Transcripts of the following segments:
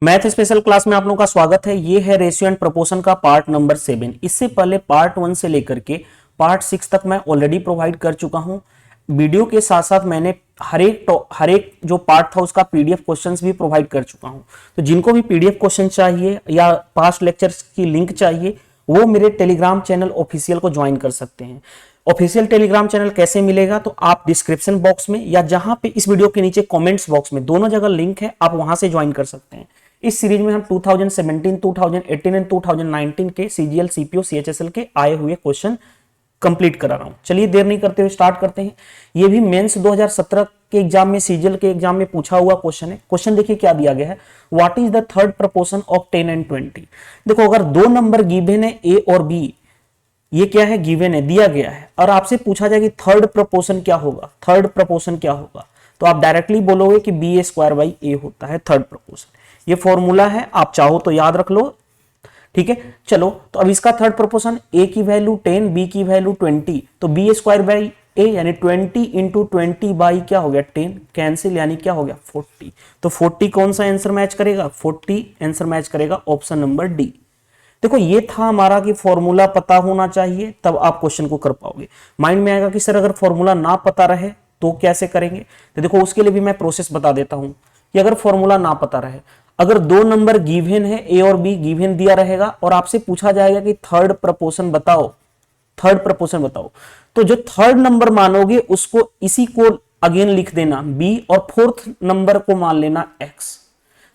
Math special class में आप लोगों का स्वागत है। ये है रेशियो एंड प्रोपोर्शन का पार्ट नंबर 7। इससे पहले पार्ट 1 से लेकर के पार्ट 6 तक मैं ऑलरेडी प्रोवाइड कर चुका हूं। वीडियो के साथ साथ मैंने हर एक जो पार्ट था उसका पीडीएफ क्वेश्चंस भी प्रोवाइड कर चुका हूं। तो जिनको भी पीडीएफ क्वेश्चन चाहिए या पास्ट लेक्चर्स की लिंक चाहिए वो मेरे टेलीग्राम चैनल ऑफिशियल को ज्वाइन कर सकते हैं। ऑफिशियल टेलीग्राम चैनल कैसे मिलेगा, तो आप डिस्क्रिप्शन बॉक्स में या जहां पे इस वीडियो के नीचे कमेंट्स बॉक्स में दोनों जगह लिंक है, आप वहां से ज्वाइन कर सकते हैं। इस सीरीज में हम 2017, 2018 एंड 2019 के सीजीएल, सीपीओ, सीएचएसएल के आए हुए क्वेश्चन कंप्लीट करा रहा हूं। चलिए देर नहीं करते हुए स्टार्ट करते हैं। ये भी मेंस 2017 के एग्जाम में, सीजीएल के एग्जाम में पूछा हुआ क्वेश्चन है। क्वेश्चन देखिए क्या दिया गया है, what is the third proportion of 10 and 20। देखो अगर दो नंबर गिवन है ए और बी, ये क्या है, गिवन है, दिया गया है, और आपसे पूछा जाए कि थर्ड प्रपोर्शन क्या होगा, थर्ड प्रपोर्शन क्या होगा, तो आप डायरेक्टली बोलोगे कि बी स्क्वायर बाई ए होता है थर्ड प्रपोर्शन। ये फॉर्मूला है, आप चाहो तो याद रख लो, ठीक है। चलो तो अब इसका थर्ड प्रोपोर्शन, ए की वैल्यू 10, बी की वैल्यू 20, तो बी स्क्वायर बाई ए यानी 20 इंटू 20 बाई क्या हो गया 10, कैंसिल यानी क्या हो गया 40। तो 40 कौन सा आंसर मैच करेगा, 40 आंसर मैच करेगा ऑप्शन नंबर डी। देखो ये था हमारा कि फॉर्मूला पता होना चाहिए, तब आप क्वेश्चन को कर पाओगे। माइंड में आएगा कि सर अगर फॉर्मूला ना पता रहे तो कैसे करेंगे, तो देखो उसके लिए भी मैं प्रोसेस बता देता हूं कि अगर फॉर्मूला ना पता रहे, अगर दो नंबर गिवन है ए और बी, गिवन दिया रहेगा और आपसे पूछा जाएगा कि थर्ड प्रपोर्शन बताओ, थर्ड प्रपोर्शन बताओ, तो जो थर्ड नंबर मानोगे उसको इसी को अगेन लिख देना बी और फोर्थ नंबर को मान लेना एक्स।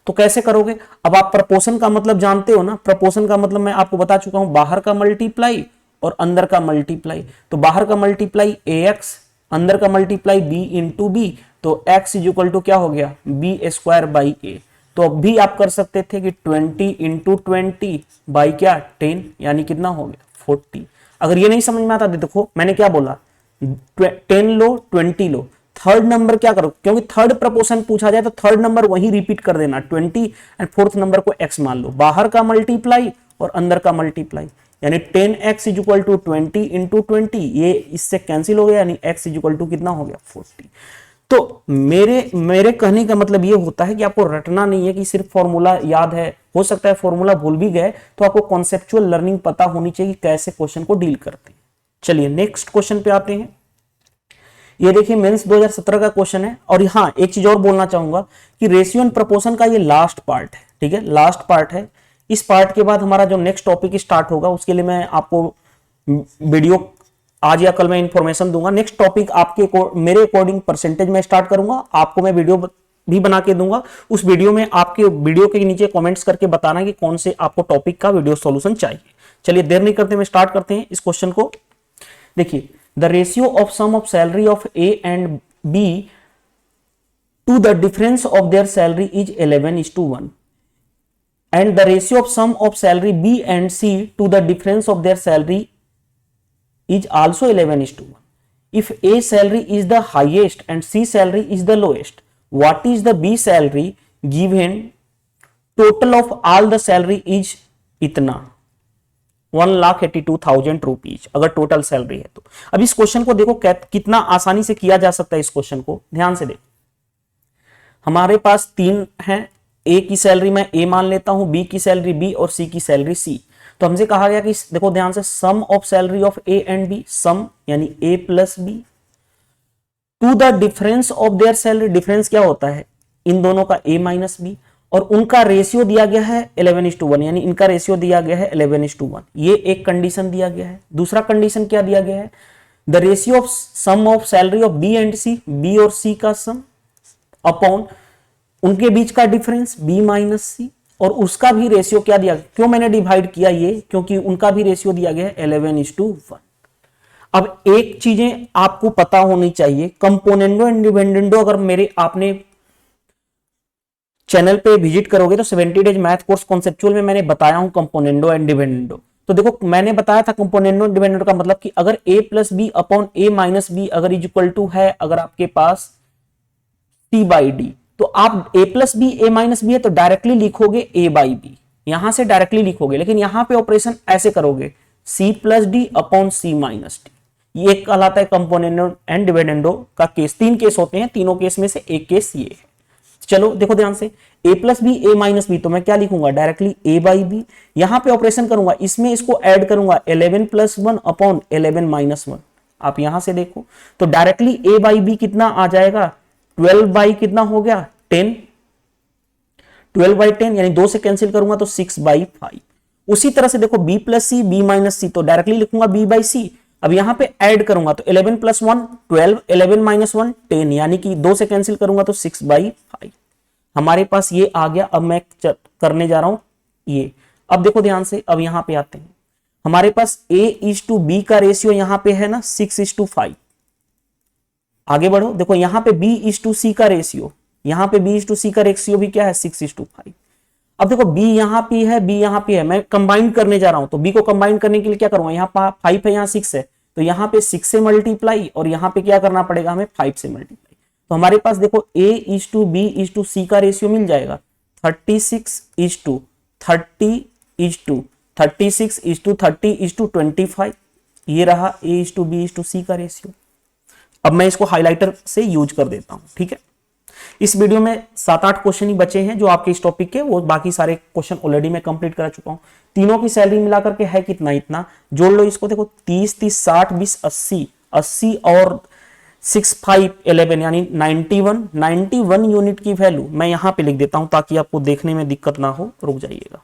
तो कैसे करोगे, अब आप प्रपोर्शन का मतलब जानते हो ना, प्रपोर्शन का मतलब मैं आपको बता चुका हूं, बाहर का मल्टीप्लाई और अंदर का मल्टीप्लाई। तो बाहर का मल्टीप्लाई ए एक्स, अंदर का मल्टीप्लाई बी इंटू बी, तो एक्स इज इक्वल टू क्या हो गया बी स्क्वायर बाई ए। तो अब भी आप कर सकते थे कि 20 इंटू 20 बाई क्या 10, यानी कितना हो गया 40। अगर ये नहीं समझ में आता, देखो मैंने क्या बोला, 10 लो 20 लो, थर्ड नंबर क्या करो, क्योंकि थर्ड प्रपोर्शन पूछा जाए तो थर्ड नंबर वही रिपीट कर देना 20 एंड फोर्थ नंबर को x मान लो, बाहर का मल्टीप्लाई और अंदर का मल्टीप्लाई, यानी 10x is equal to 20 into 20, ये इससे कैंसिल हो गया, यानी x इज इक्वल टू कितना हो गया 40। तो मेरे कहने का मतलब ये होता है कि आपको रटना नहीं है कि सिर्फ फॉर्मूला याद है, हो सकता है फॉर्मूला भूल भी गए, तो आपको कॉन्सेप्चुअल लर्निंग पता होनी चाहिए कि कैसे क्वेश्चन को डील करते हैं। चलिए नेक्स्ट क्वेश्चन पे आते हैं। ये देखिए मेंस 2017 का क्वेश्चन है। और हाँ एक चीज और बोलना चाहूंगा कि रेशियो एंड प्रपोर्शन का ये लास्ट पार्ट है, ठीक है, लास्ट पार्ट है। इस पार्ट के बाद हमारा जो नेक्स्ट टॉपिक स्टार्ट होगा उसके लिए मैं आपको वीडियो आज या कल मैं इंफॉर्मेशन दूंगा। नेक्स्ट टॉपिक आपके मेरे अकॉर्डिंग परसेंटेज में स्टार्ट करूंगा, आपको मैं वीडियो भी बना के दूंगा। उस वीडियो में आपके वीडियो के नीचे कमेंट्स करके बताना कि कौन से आपको टॉपिक का वीडियो सॉल्यूशन चाहिए। चलिए देर नहीं करते, मैं स्टार्ट करते हैं इस क्वेश्चन को। देखिए the ratio of sum of salary of A and B to the difference of their salary is 11:1 and the ratio of sum of salary B and C to the difference of their salary is also 11:1. If A salary is the highest and C salary is the lowest, what is the B salary given total of all the salary is इतना 1,82,000 rupees अगर total salary है तो। अब इस question को देखो कितना आसानी से किया जा सकता है। इस क्वेश्चन को ध्यान से देखो, हमारे पास तीन है, ए की सैलरी मैं ए मान लेता हूं, बी की सैलरी बी और सी की सैलरी सी। तो हमसे कहा गया कि देखो ध्यान से, sum of salary of A and B, sum यानी A plus B, to the difference of their salary, difference क्या होता है इन दोनों का ए माइनस बी, और उनका रेशियो दिया गया है 11:1, यानी इनका रेशियो दिया गया है 11:1। ये एक कंडीशन दिया गया है। दूसरा कंडीशन क्या दिया गया है, the ratio of sum of salary of B and C, B और सी का सम अपॉन उनके बीच का डिफरेंस बी माइनस सी, और उसका भी रेशियो क्या दिया, क्यों मैंने डिवाइड किया ये, क्योंकि उनका भी रेशियो दिया गया है 11:1। अब एक चीजें आपको पता होनी चाहिए, कंपोनेंडो एंड डिविडेंडो, अगर मेरे आपने चैनल पे विजिट करोगे तो 70 डेज मैथ कोर्स कॉन्सेप्चुअल में मैंने बताया हूं कंपोनेंडो एंड डिविडेंडो। तो देखो मैंने बताया था कंपोनेंडो एंड डिविडेंडो का मतलब कि अगर a plus B upon a minus B अगर इज इक्वल टू है, अगर आपके पास c बाई डी, तो आप a plus B a minus B है तो डायरेक्टली लिखोगे a बाई बी, यहां से डायरेक्टली लिखोगे, लेकिन यहां पे ऑपरेशन ऐसे करोगे c plus D upon c minus D. ये कहलाता है कंपोनेंडो एंड डिविडेंडो का केस। तीन केस होते हैं, तीनों केस में से एक केस ये है। चलो देखो ध्यान से, a plus B A minus B, तो मैं क्या लिखूंगा डायरेक्टली a बाई बी। यहां पे ऑपरेशन करूंगा, इसमें इसको ऐड करूंगा 11 प्लस 1 अपॉन 11 माइनस 1। आप यहां से देखो तो डायरेक्टली a बाई बी कितना आ जाएगा, 12 बाई कितना हो गया 10, 12 बाई 10 यानी 2 से कैंसिल करूंगा तो 6 बाई 5। उसी तरह से देखो b plus C B minus C, तो डायरेक्टली लिखूंगा b बाई सी। अब यहां पे ऐड करूंगा तो 11 प्लस 1 12, 11 माइनस 1 10, यानी कि 2 से कैंसिल करूंगा तो 6 बाई 5। हमारे पास ये आ गया। अब मैं करने जा रहा हूं ये। अब देखो ध्यान से, अब यहां पे आते हैं, हमारे पास a:b का रेशियो यहां पे है ना 6:5। आगे बढ़ो, देखो यहां पे b:c का रेशियो, यहां पे b:c का रेशियो भी क्या है 6:5। अब देखो b यहां पे है, b यहां पे है, मैं कंबाइन करने जा रहा हूं, तो b को कंबाइन करने के लिए क्या करूंगा, यहाँ 5 है, यहाँ 6 है, तो यहाँ पे 6 से मल्टीप्लाई और यहाँ पे क्या करना पड़ेगा हमें 5 से मल्टीप्लाई। तो हमारे पास देखो a:b:c का रेशियो मिल जाएगा 36:30:30:25। ये रहा a:b:c का रेशियो। अब मैं इसको हाइलाइटर से यूज कर देता हूं, ठीक है। इस वीडियो में 7-8 क्वेश्चन ही बचे हैं जो आपके इस टॉपिक के, वो बाकी सारे क्वेश्चन ऑलरेडी मैं कंप्लीट कर चुका हूं। तीनों की सैलरी मिलाकर के है कितना, इतना जोड़ लो इसको। देखो 30 60 20 80, 80 और 6 5 11 यानी 91 यूनिट की वैल्यू मैं यहां पे लिख देता हूं ताकि आपको देखने में दिक्कत ना हो। रुक जाइएगा,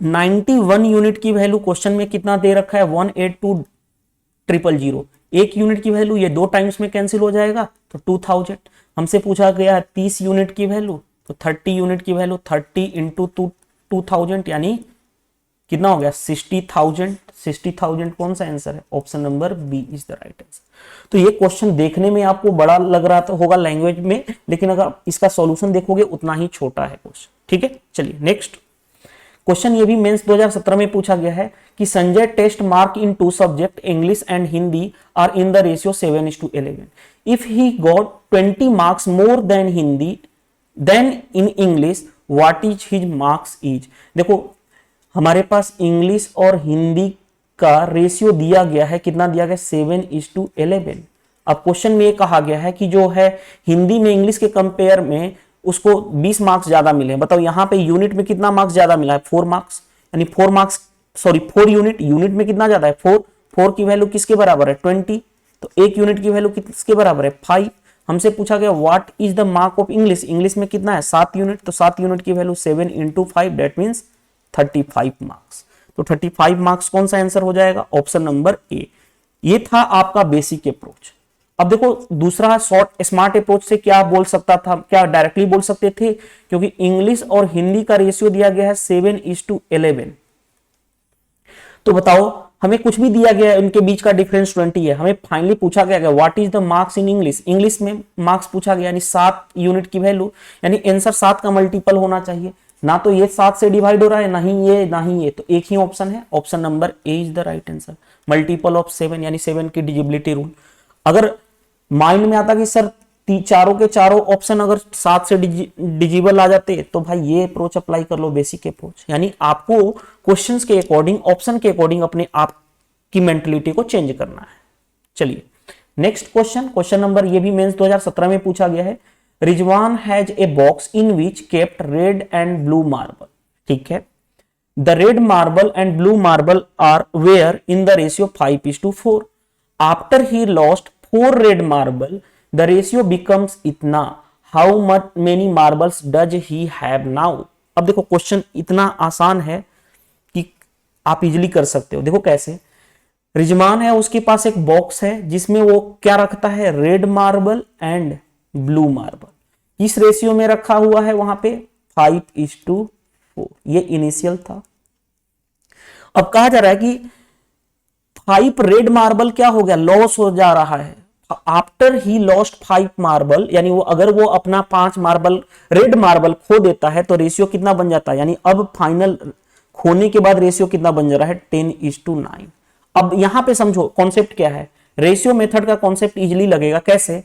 91 यूनिट की वैल्यू क्वेश्चन में कितना दे रखा है 182,000। एक यूनिट की वैल्यू ये 2 टाइम्स में कैंसिल हो जाएगा तो 2000। हमसे पूछा गया है 30 यूनिट की वैल्यू, तो 30 यूनिट की वैल्यू 30 इंटू 2000 यानी कितना हो गया 60,000। 60,000 कौन सा आंसर है, option number B is the right answer. तो ये क्वेश्चन देखने में आपको बड़ा लग रहा तो होगा लैंग्वेज में, लेकिन अगर इसका सॉल्यूशन देखोगे उतना ही छोटा है क्वेश्चन, ठीक है। चलिए नेक्स्ट क्वेश्चन, ये भी मेंस 2017 में पूछा गया है कि Sanjay test mark in 2 subject English and Hindi are in the ratio 7:11। If he got 20 marks more than Hindi then in English, what is his marks is. देखो हमारे पास इंग्लिश और हिंदी का रेशियो दिया गया है, कितना दिया गया 7:11। अब क्वेश्चन में ये कहा गया है कि जो है हिंदी में इंग्लिश के कंपेयर में उसको 20 मार्क्स ज्यादा मिले। बताओ यहाँ पे यूनिट में कितना मार्क्स ज्यादा मिला है 4 मार्क्स, यानी 4 यूनिट में कितना ज्यादा है 4 की वैल्यू किसके बराबर है 20, तो एक यूनिट की वैल्यू किसके बराबर है 5। हमसे पूछा गया what is the mark of English, English में कितना है 7 यूनिट, तो 7 यूनिट की value 7 into 5 that means 35 marks. तो 35 मार्क्स कौन सा आंसर हो जाएगा, ऑप्शन नंबर ए। ये था आपका बेसिक अप्रोच। अब देखो दूसरा शॉर्ट स्मार्ट अप्रोच से क्या बोल सकता था, क्या डायरेक्टली बोल सकते थे, क्योंकि इंग्लिश और हिंदी का रेशियो दिया गया है 7:11। तो बताओ हमें कुछ भी दिया गया है, उनके बीच का डिफरेंस 20 है। हमें फाइनली पूछा गया what is the marks in English, English में मार्क्स पूछा गया यानी 7 यूनिट की वैल्यू, यानी आंसर 7 का मल्टीपल होना चाहिए। ना तो ये 7 से डिवाइड हो रहा है, ना ही ये, तो एक ही ऑप्शन है, option number A is the right answer. Multiple of 7 यानी 7 की डिजिबिलिटी रूल। अगर माइंड में आता कि सर चारों के चारों ऑप्शन अगर 7 से डिजिबल आ जाते तो भाई ये अप्रोच अप्लाई कर लो, बेसिक अप्रोच। यानी आपको क्वेश्चंस के अकॉर्डिंग, ऑप्शन के अकॉर्डिंग अपने आप की मेंटलिटी को चेंज करना है। चलिए नेक्स्ट क्वेश्चन नंबर, ये भी मेंस 2017 में पूछा गया है। Rizwan has a box in which kept red and blue marble, ठीक है। The red marble and blue marble are were in the ratio 5:4। After he lost 4 red marble the ratio becomes इतना, how much many marbles does he have now। अब देखो question इतना आसान है कि आप इजीली कर सकते हो। देखो कैसे, रिजवान है उसके पास एक बॉक्स है जिसमें वो क्या रखता है red marble and blue marble, किस रेशियो में रखा हुआ है वहां पे 5:4। ये इनिशियल था। अब कहा जा रहा है कि 5 रेड मार्बल क्या हो गया, लॉस हो जा रहा है। आफ्टर ही लॉस्ट 5 मार्बल, यानी वो अगर वो अपना 5 मार्बल रेड मार्बल खो देता है तो रेशियो कितना बन जाता है, यानी अब फाइनल खोने के बाद रेशियो कितना बन जा रहा है 10:9। अब यहां पे समझो कॉन्सेप्ट क्या है, रेशियो मेथड का कॉन्सेप्ट इजीली लगेगा। कैसे,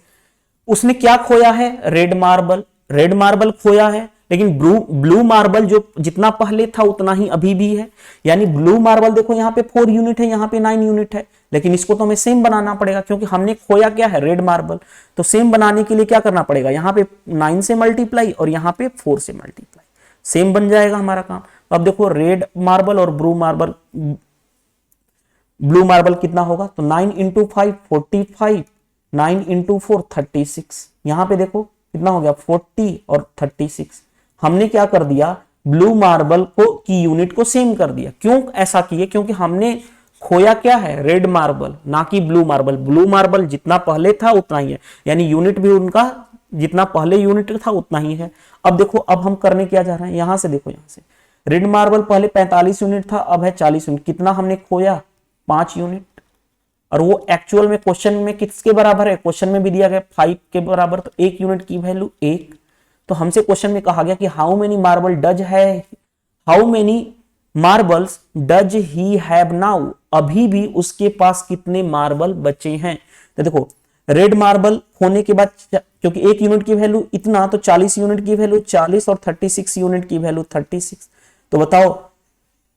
उसने क्या खोया है रेड मार्बल खोया है, लेकिन ब्लू मार्बल जो जितना पहले था उतना ही अभी भी है। यानी ब्लू मार्बल देखो यहाँ पे 4 यूनिट है, यहाँ पे 9 यूनिट है, लेकिन इसको तो हमें सेम बनाना पड़ेगा क्योंकि हमने खोया क्या है, रेड मार्बल। तो सेम बनाने के लिए क्या करना पड़ेगा, यहाँ पे 9 से मल्टीप्लाई और यहाँ पे 4 से मल्टीप्लाई, सेम बन जाएगा हमारा काम। तो अब देखो रेड मार्बल और ब्लू मार्बल कितना होगा, तो 9 इंटू 5 45, 9 इंटू 4 36। यहां पे देखो कितना हो गया 40 और 36। हमने क्या कर दिया, ब्लू मार्बल को की यूनिट को सेम कर दिया। क्यों ऐसा किए, क्योंकि हमने खोया क्या है, रेड मार्बल, ना कि ब्लू मार्बल। ब्लू मार्बल जितना पहले था उतना ही है, यानी यूनिट भी उनका जितना पहले यूनिट था उतना ही है। अब देखो अब हम करने क्या जा रहे हैं, यहां से देखो, यहां से रेड मार्बल पहले 45 यूनिट था, अब है 40 यूनिट। कितना हमने खोया, 5 यूनिट। और वो एक्चुअल में क्वेश्चन में किसके बराबर है, क्वेश्चन में भी दिया गया 5 के बराबर, तो 1 यूनिट की वैल्यू 1। तो हमसे क्वेश्चन में कहा गया कि हाउ मेनी मार्बल डज है, how many marbles does he have now, अभी भी उसके पास कितने मार्बल बचे हैं। तो देखो रेड मार्बल होने के बाद, क्योंकि 1 यूनिट की वैल्यू इतना, तो 40 यूनिट की वैल्यू 40 और 36 यूनिट की वैल्यू 36। तो बताओ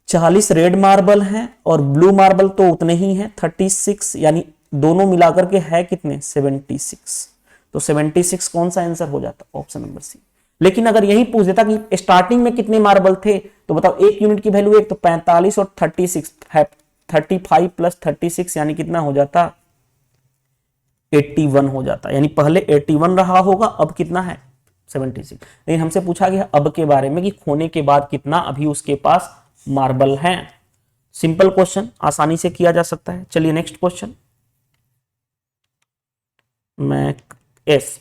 40 रेड मार्बल हैं और ब्लू मार्बल तो उतने ही हैं 36, यानी दोनों मिलाकर के है कितने 76। तो 76 कौन सा आंसर हो जाता, ऑप्शन नंबर सी। लेकिन अगर यही पूछ देता कि स्टार्टिंग में कितने मार्बल थे, तो बताओ 1 यूनिट की वैल्यू 1, तो 45 और 36 है, 35 प्लस 36 यानी कितना हो जाता 81 हो जाता। यानी पहले 81 रहा होगा, अब कितना है 76। लेकिन हमसे पूछा गया अब के बारे में कि खोने के बाद कितना अभी उसके पास मार्बल हैं। सिंपल क्वेश्चन, आसानी से किया जा सकता है। चलिए नेक्स्ट क्वेश्चन, मैं एस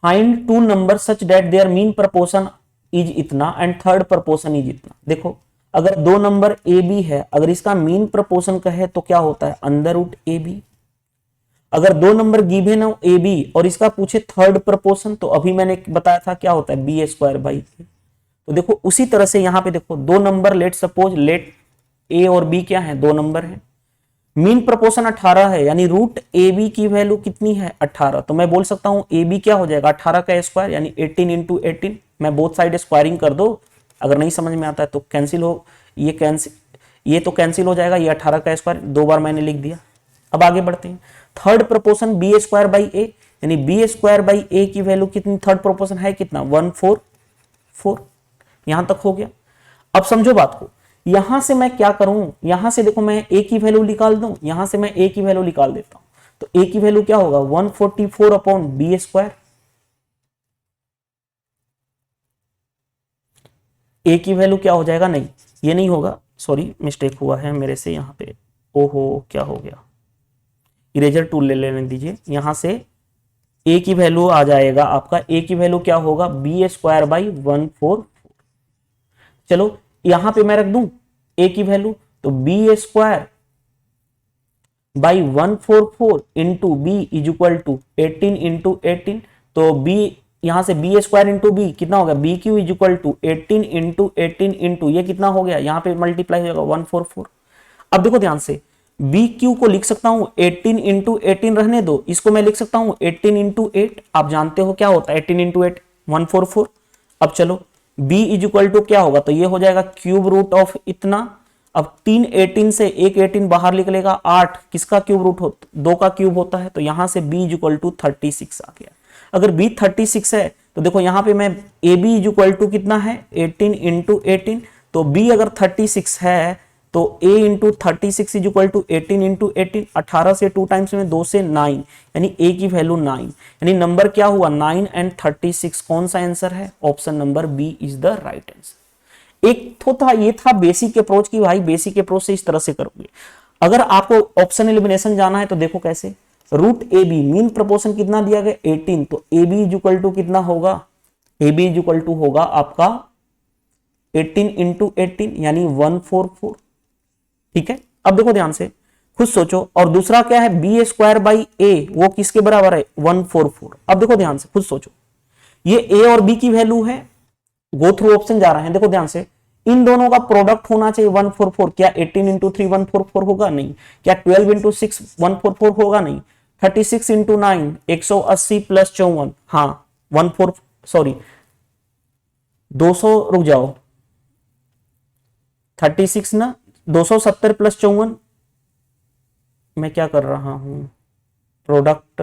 find two number such that their mean proportion is इतना एंड थर्ड प्रपोर्शन इज इतना। देखो अगर दो नंबर ए बी है, अगर इसका मीन प्रपोर्शन कहे तो क्या होता है अंडर रूट ए बी। अगर दो नंबर गिवन हो ए बी और इसका पूछे थर्ड प्रपोर्शन, तो अभी मैंने बताया था क्या होता है बी स्क्वायर बाई ए। तो देखो उसी तरह से यहां पे देखो दो नंबर, लेट सपोज लेट ए और बी क्या है, दो नंबर है, मीन प्रपोर्शन 18 है, यानी रूट ए बी की वैल्यू कितनी है 18। तो मैं बोल सकता हूं ए बी क्या हो जाएगा 18 का स्क्वायर, यानी 18 इंटू 18। मैं बोथ साइड स्क्वायरिंग कर दो, अगर नहीं समझ में आता है तो कैंसिल हो, ये तो कैंसिल हो जाएगा, ये 18 का स्क्वायर 2 बार मैंने लिख दिया। अब आगे बढ़ते हैं, third proportion B square by A, यानी बी स्क्वायर बाई ए की वैल्यू कितनी, थर्ड प्रोपोर्शन है कितना 144। यहां तक हो गया। अब समझो बात को, यहां से मैं क्या करूं, यहां से देखो मैं ए की वैल्यू निकाल दूं, यहां से मैं ए की वैल्यू निकाल देता हूं, तो ए की वैल्यू क्या होगा 144 अपॉन बी स्क्वायर। ए की वैल्यू क्या हो जाएगा, नहीं ये नहीं होगा, सॉरी मिस्टेक हुआ है मेरे से यहां पे, ओहो क्या हो गया, इरेजर टूल ले लेने दीजिए। यहां से ए की वैल्यू आ जाएगा आपका, ए की वैल्यू क्या होगा बी स्क्वायर बाई 144। चलो यहां पे मैं रख दूं ए की वैल्यू, तो B square by 144 into B is equal to 18 into 18। तो बी यहां से बी स्क्वायर इंटू बी कितना हो गया, B cube is equal to 18 into 18 into ये कितना हो गया, यहां पे मल्टीप्लाई हो जाएगा 144। अब देखो ध्यान से, बी क्यू को लिख सकता हूं 18 इंटू 18, रहने दो, इसको मैं लिख सकता हूं 18 इंटू 8। आप जानते हो क्या होता है 18 इंटू 8 144। अब चलो b इज इक्वल टू क्या होगा, तो ये हो जाएगा क्यूब रूट ऑफ इतना। अब 3 18 से एक 18 बाहर निकलेगा, 8 किसका क्यूब रूट होता, 2 का क्यूब होता है, तो यहां से b इज इक्वल टू 36 आ गया। अगर b 36 है तो देखो यहां पे मैं A B is equal to कितना है 18 इंटू 18, तो b अगर 36 है तो a into 36 is equal to 18 into 18, 18 से 2 टाइम्स में 2 से 9, यानी a की वैल्यू 9, यानी नंबर क्या हुआ 9 एंड 36। कौन सा आंसर है, option number B is the right answer. एक तो था ये था बेसिक अप्रोच की, भाई बेसिक अप्रोच से इस तरह से करोगे। अगर आपको ऑप्शन एलिमिनेशन जाना है तो देखो कैसे, root A B mean proportion कितना दिया गया 18, तो A B is equal to कितना होगा, A B is equal to होगा आपका 18 इंटू 18 यानी 144। ठीक है, अब देखो ध्यान से खुद सोचो, और दूसरा क्या है बी स्क्वायर बाई ए, वो किसके बराबर है 144। अब देखो ध्यान से खुद सोचो, ये ए और बी की वैल्यू है, गो थ्रू ऑप्शन जा रहे हैं, देखो ध्यान से इन दोनों का प्रोडक्ट होना चाहिए 144। क्या 18 इंटू 3 144 होगा, नहीं। क्या 12 इंटू 6 144 होगा, नहीं। 36 इंटू 9 180 प्लस 54, हाँ 14 सॉरी 200, रुक जाओ 36 ना 270 प्लस 54, मैं क्या कर रहा हूं, प्रोडक्ट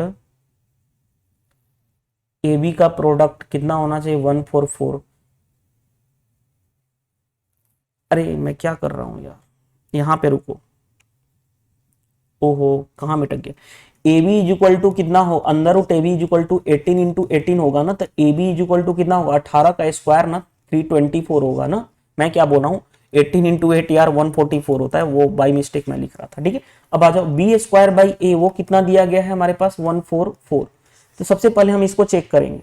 ए बी का प्रोडक्ट कितना होना चाहिए 144। अरे मैं क्या कर रहा हूं यार, यहां पे रुको, ओहो कहाँ मिटक गया। A B is equal to कितना हो, अंदर root A B is equal to 18 into 18 होगा ना, तो A B is equal to कितना होगा 18 का स्क्वायर ना 324 होगा ना। मैं क्या बोल रहा हूँ 18 इंटू 8 यार 144 होता है, वो बाई मिस्टेक मैं लिख रहा था। ठीक है, अब आ जाओ बी स्क्वायर बाई ए, वो कितना दिया गया है हमारे पास 144। तो सबसे पहले हम इसको चेक करेंगे,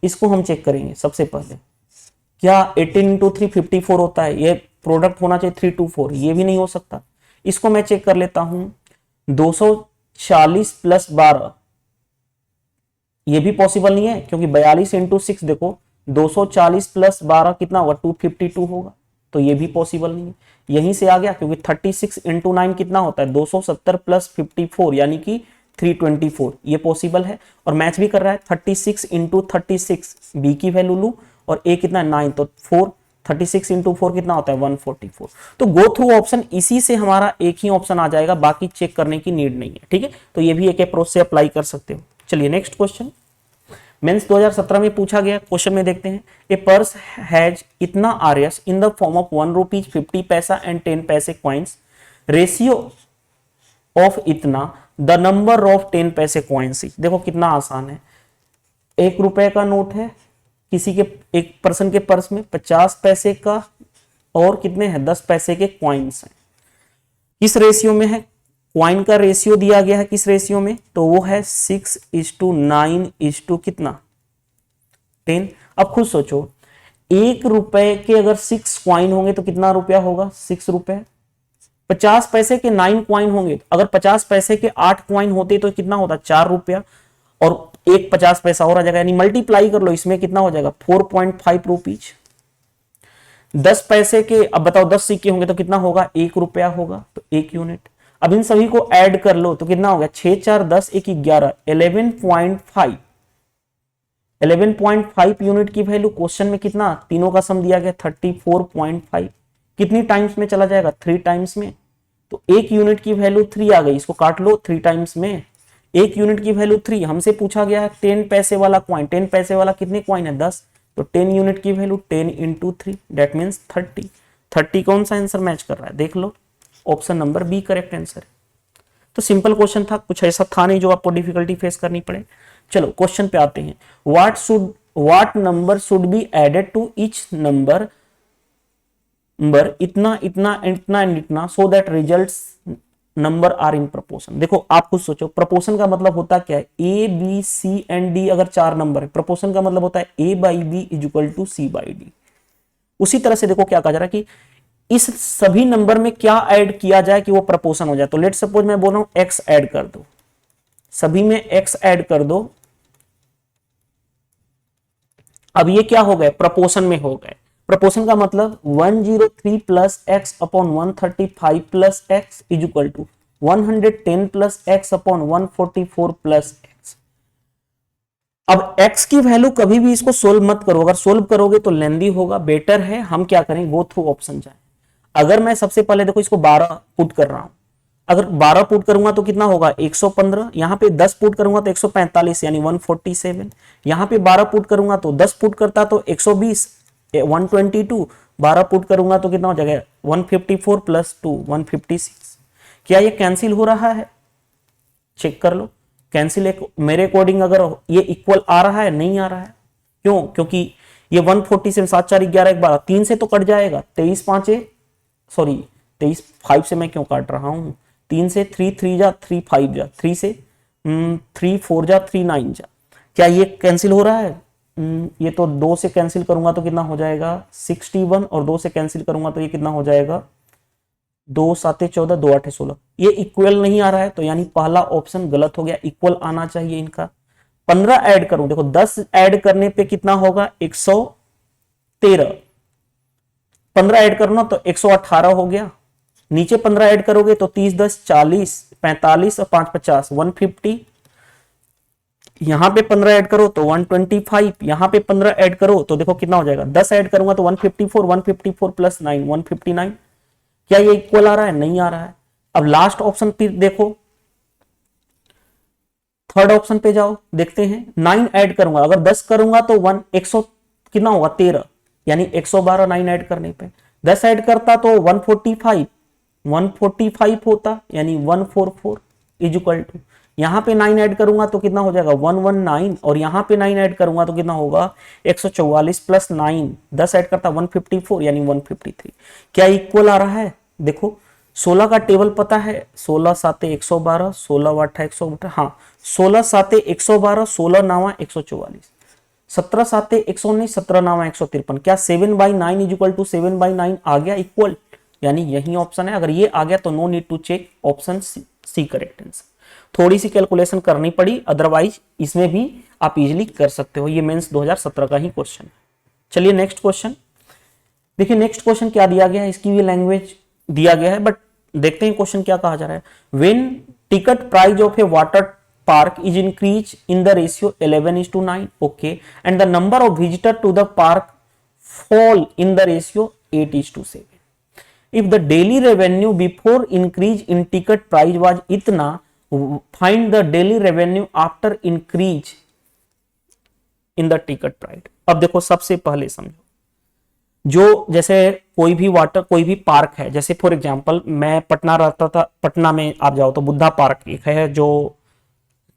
इसको हम चेक करेंगे सबसे पहले। क्या 18 इंटू 3 54 होता है, ये प्रोडक्ट होना चाहिए 324, ये भी नहीं हो सकता। इसको मैं चेक कर लेता हूं 240 प्लस 12, ये भी पॉसिबल नहीं है क्योंकि 42 इंटू 6 देखो 240 प्लस 12 कितना होगा 252 होगा, तो ये भी पॉसिबल नहीं है। यहीं से आ गया क्योंकि 36 इंटू 9 कितना होता है 270 प्लस 54 यानी कि 324, ये पॉसिबल है और मैच भी कर रहा है। 36 इंटू 36 बी की वैल्यू लू और ए कितना 9, तो 4 36 इंटू 4 कितना होता है 144। तो गो थ्रू ऑप्शन इसी से हमारा एक ही ऑप्शन आ जाएगा, बाकी चेक करने की नीड नहीं है। ठीक है, तो ये भी एक अप्रोच से अप्लाई कर सकते हो। चलिए नेक्स्ट क्वेश्चन, मेंस 2017 में पूछा गया क्वेश्चन में देखते हैं। ए पर्स हैज इतना RS in the form of 1 rupees 50 पैसा एंड 10 पैसे कॉइन्स, रेशियो ऑफ इतना द नंबर ऑफ 10 पैसे कॉइन्स। देखो कितना आसान है, 1 रुपए का नोट है किसी के, एक पर्सन के पर्स में 50 पैसे का और कितने हैं 10 पैसे के कॉइन्स हैं। किस रेशियो में है, कॉइन का रेशियो दिया गया है किस रेशियो में, तो वो है 6:9 कितना 10। अब खुद सोचो 1 रुपए के अगर 6 कॉइन होंगे तो कितना रुपया होगा 6 रुपए। 50 पैसे के 9 कॉइन होंगे, अगर 50 पैसे के 8 कॉइन होते तो कितना होता 4 रुपया, और एक 50 पैसा और आ जाएगा, यानी मल्टीप्लाई कर लो इसमें कितना हो जाएगा 4.5 रुपीज। 10 पैसे के, अब बताओ 10 सिक्के होंगे तो कितना होगा 1 रुपया होगा, तो 1 यूनिट। अब इन सभी को ऐड कर लो तो कितना होगा 6 4 10 1 11 11.5 11.5 यूनिट की वैल्यू। क्वेश्चन में कितना, तीनों का सम दिया गया 34.5, कितनी टाइम्स में चला जाएगा 3 टाइम्स में, तो 1 यूनिट की वैल्यू 3 आ गई, इसको काट लो 3 टाइम्स में, 1 यूनिट की वैल्यू 3। हमसे पूछा गया है 10 पैसे वाला कॉइन, 10 पैसे वाला कितने कॉइन है 10, तो 10 यूनिट की वैल्यू 10 इंटू 3 दैट मीन्स 30। 30 कौन सा आंसर मैच कर रहा है देख लो, option number B correct answer है। तो सिंपल क्वेश्चन था, कुछ ऐसा था नहीं जो आपको डिफिकल्टी फेस करनी पड़े। चलो क्वेश्चन पे आते हैं, what number should be added to each number इतना इतना इतना एंड इतना so that results number are in proportion. देखो आप खुद सोचो, प्रपोर्शन का मतलब होता क्या है, A B C and D अगर 4 नंबर है, प्रपोर्शन का मतलब होता है A by B is equal to C by D. उसी तरह से देखो क्या कहा जा रहा है कि इस सभी नंबर में क्या ऐड किया जाए कि वो प्रपोर्शन हो जाए। तो लेट सपोज मैं बोल रहा हूं एक्स ऐड कर दो, सभी में एक्स ऐड कर दो, अब ये क्या हो गए प्रपोर्शन में हो गए। प्रपोर्शन का मतलब 103 plus X upon 135 plus X is equal to 110 plus X upon 144 plus X. अब x की वैल्यू कभी भी इसको सोल्व मत करो, अगर सोल्व करोगे तो लेंदी होगा, बेटर है हम क्या करें गो थ्रू ऑप्शन जाए। अगर मैं सबसे पहले देखो इसको 12 पुट कर रहा हूं, अगर 12 पुट करूंगा तो कितना होगा 115, यहां पे 10 पुट करूंगा तो 145 यानी 147, यहां पे 12 पुट करूंगा तो 10 पुट करता तो 120 122, 12 पुट करूंगा तो कितना हो जाएगा 154 प्लस 2 156। क्या ये कैंसिल हो रहा है, चेक कर लो कैंसिल। एक मेरे अकॉर्डिंग अगर ये इक्वल आ रहा है, नहीं आ रहा है, क्यों, क्योंकि ये 147 7 4 11 12 3 से तो कट जाएगा, 23 5 सॉरी 23 5 से मैं क्यों काट रहा हूं, 3 से 3 3 जा 3 5 जा, 3 से 3 4 जा 3 9 जा, क्या ये कैंसिल हो रहा है, ये तो 2 से कैंसिल करूंगा तो कितना हो जाएगा 61, और 2 से कैंसिल करूंगा तो ये कितना हो जाएगा 2 7 14 2 8 16, ये इक्वल नहीं आ रहा है, तो यानी पहला ऑप्शन गलत हो गया, इक्वल आना चाहिए इनका। 15 ऐड करूं, देखो 10 ऐड करने पे कितना होगा 113, 15 ऐड करना तो 118 हो गया, नीचे 15 ऐड करोगे तो 30 10 40 45 और 5 50 150, यहां पे 15 ऐड करो तो 125, यहां पे 15 ऐड करो तो देखो कितना हो जाएगा, 10 ऐड करूंगा तो 154 154 प्लस 9 159। क्या ये इक्वल आ रहा है, नहीं आ रहा है, अब लास्ट ऑप्शन पे देखो, थर्ड ऑप्शन पे जाओ, देखते हैं 9 ऐड करूंगा, अगर 10 करूंगा तो 100 कितना होगा 13, यानी 112 9 ऐड करने पे, 10 ऐड करता तो 145 होता, यानी 144 इज इक्वल टू, यहां पे 9 ऐड करूंगा तो कितना हो जाएगा 119, और यहां पे 9 ऐड करूंगा तो कितना होगा 144 प्लस 9, 10 ऐड करता 154 यानी 153। क्या इक्वल आ रहा है? देखो 16 का टेबल पता है, 16 साते 112, 16 वाठा 112, हाँ 16 साते 112, 16 नावा 144, 17 साते 119, 17 नावा 153। क्या 7/9 इज इक्वल टू 7/9 आ गया इक्वल, यानी यही ऑप्शन है। अगर ये आ गया तो no need to check, option C correct answer. थोड़ी सी कैलकुलेशन करनी पड़ी, अदरवाइज इसमें भी आप इजीली कर सकते हो। ये मेंस 2017 का ही क्वेश्चन है। चलिए नेक्स्ट क्वेश्चन देखिए, नेक्स्ट क्वेश्चन क्या दिया गया है, इसकी भी लैंग्वेज दिया गया है, बट देखते हैं क्वेश्चन क्या कहा जा रहा है। When ticket price of a water park is increase in the ratio 11:9, okay, and the number of visitor to the park fall in the ratio 8:7, if the daily revenue before increase in ticket price was इतना, find the daily revenue after increase in the ticket price। अब देखो सबसे पहले समझो, जो जैसे कोई भी पार्क है, जैसे फॉर एग्जांपल मैं पटना रहता था, पटना में आप जाओ तो बुद्धा पार्क एक है, जो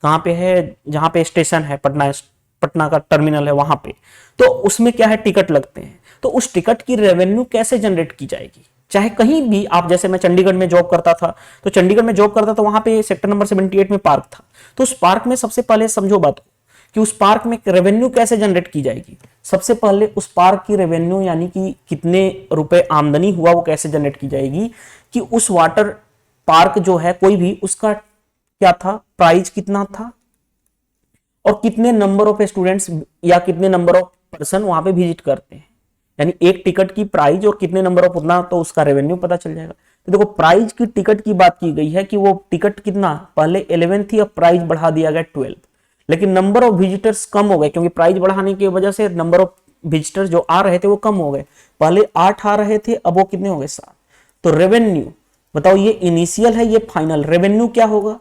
कहाँ पे है, जहां पे स्टेशन है, पटना का टर्मिनल है वहां पे, तो उसमें क्या है टिकट लगते हैं, तो उस टिकट की रेवेन्यू कैसे जनरेट की जाएगी। चाहे कहीं भी आप, जैसे मैं चंडीगढ़ में जॉब करता था, तो चंडीगढ़ में जॉब करता तो वहां पे सेक्टर नंबर 78 में पार्क था, तो उस पार्क में सबसे पहले समझो बात को कि उस पार्क में रेवेन्यू कैसे जनरेट की जाएगी। सबसे पहले उस पार्क की रेवेन्यू यानी कि कितने रुपए आमदनी हुआ वो कैसे जनरेट की जाएगी, कि उस वाटर पार्क जो है कोई भी, उसका क्या था, प्राइस कितना था, और कितने नंबर ऑफ स्टूडेंट्स या कितने नंबर ऑफ पर्सन वहां पे विजिट करते हैं, यानी एक टिकट की प्राइस और कितने नंबर ऑफ उतना, तो उसका रेवेन्यू पता चल जाएगा। तो देखो प्राइस की टिकट की बात की गई है कि वो टिकट कितना, पहले 11 थी, अब प्राइस बढ़ा दिया गया 12, लेकिन नंबर ऑफ विजिटर्स कम हो गए, क्योंकि प्राइस बढ़ाने की वजह से नंबर ऑफ विजिटर्स जो आ रहे थे वो कम हो गए, पहले 8 आ रहे थे, अब वो कितने हो गए 7। तो रेवेन्यू बताओ, ये इनिशियल है ये फाइनल, रेवेन्यू क्या होगा,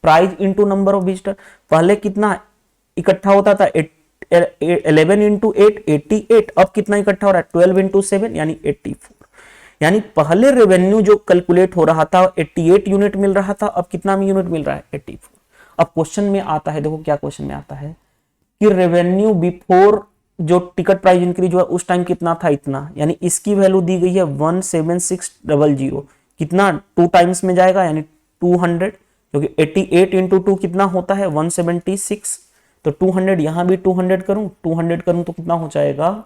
price into number of visitor, पहले कितना इकट्ठा होता था 11 इंटू 8 88, अब कितना इकट्ठा हो रहा है 12 इंटू 7 यानी 84, यानी पहले रेवेन्यू जो कैलकुलेट हो रहा था 88 यूनिट मिल रहा था, अब कितना यूनिट मिल रहा है 84। अब क्वेश्चन में आता है, देखो क्या क्वेश्चन में आता है कि रेवेन्यू बिफोर जो टिकट प्राइस इंक्रीज हुआ उस टाइम कितना था, इतना, यानी इसकी वैल्यू दी गई है 17600, कितना 2 टाइम्स में जाएगा यानी 200, क्योंकि 88 इंटू 2 कितना होता है 176, तो 200 यहां भी 200 करूं तो कितना हो जाएगा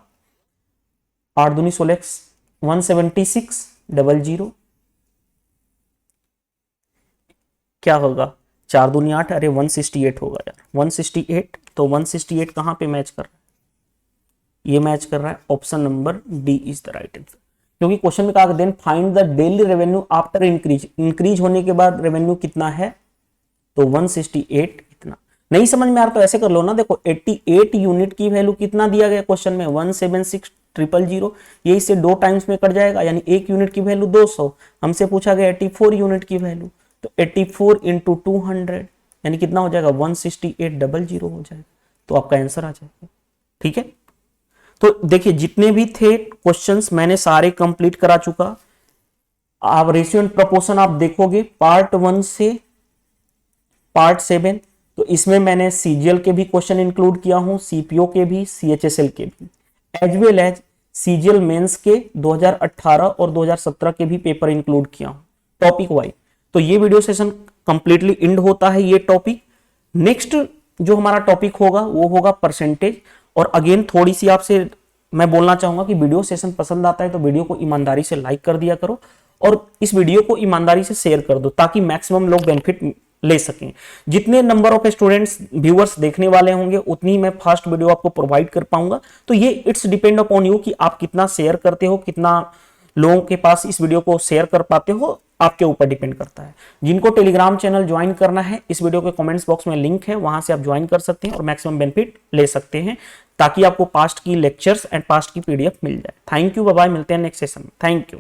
8 दूनी 16 17600, क्या होगा 4 दूनी 8, अरे 168 होगा यार 168, तो 168 कहां पे मैच कर रहा है, ये मैच कर रहा है, option number D is the right answer. क्योंकि क्वेश्चन में कहा then find the daily revenue after increase होने के बाद रेवेन्यू कितना है, तो 168 इतना। नहीं समझ में आ रहा तो ऐसे कर लो ना, देखो 88 यूनिट की वैल्यू कितना दिया गया क्वेश्चन में 176,000, ये इससे 2 टाइम्स में कट जाएगा, यानी 1 यूनिट की वैल्यू 200, हमसे पूछा गया 84 यूनिट की वैल्यू, तो 84 इंटू 200 यानी कितना हो जाएगा 168,000 हो जाएगा, तो आपका आंसर आ जाएगा। ठीक है, तो देखिए जितने भी थे क्वेश्चंस मैंने सारे कंप्लीट करा चुका। आप रेशियो एंड प्रोपोर्शन आप देखोगे पार्ट 1 से पार्ट 7, तो इसमें मैंने सीजीएल के भी क्वेश्चन इंक्लूड किया हूं, सीपीओ के भी, सीएचएसएल के भी, as well as CGL mains के 2018 और 2017 के भी पेपर इंक्लूड किया हूं टॉपिक वाइज। तो ये वीडियो सेशन कंप्लीटली एंड होता है ये टॉपिक। नेक्स्ट जो हमारा टॉपिक होगा वो होगा परसेंटेज। और अगेन थोड़ी सी आपसे मैं बोलना चाहूंगा कि वीडियो सेशन पसंद आता है तो वीडियो को ईमानदारी से लाइक कर दिया करो और इस वीडियो को ईमानदारी से शेयर कर दो ताकि मैक्सिमम लोग बेनिफिट ले सकें। जितने नंबर ऑफ स्टूडेंट्स व्यूअर्स देखने वाले होंगे उतनी मैं फास्ट वीडियो आपको प्रोवाइड कर पाऊंगा। तो ये इट्स डिपेंड अपॉन यू कि आप कितना शेयर करते हो, कितना लोगों के पास इस वीडियो को शेयर कर पाते हो, आपके ऊपर डिपेंड करता है। जिनको टेलीग्राम चैनल ज्वाइन करना है इस वीडियो के कमेंट्स बॉक्स में लिंक है, वहां से आप ज्वाइन कर सकते हैं और मैक्सिमम बेनिफिट ले सकते हैं ताकि आपको पास्ट की लेक्चर्स एंड पास्ट की पीडीएफ मिल जाए। थैंक यू, बाय बाय, मिलते हैं नेक्स्ट सेशन में। Thank you.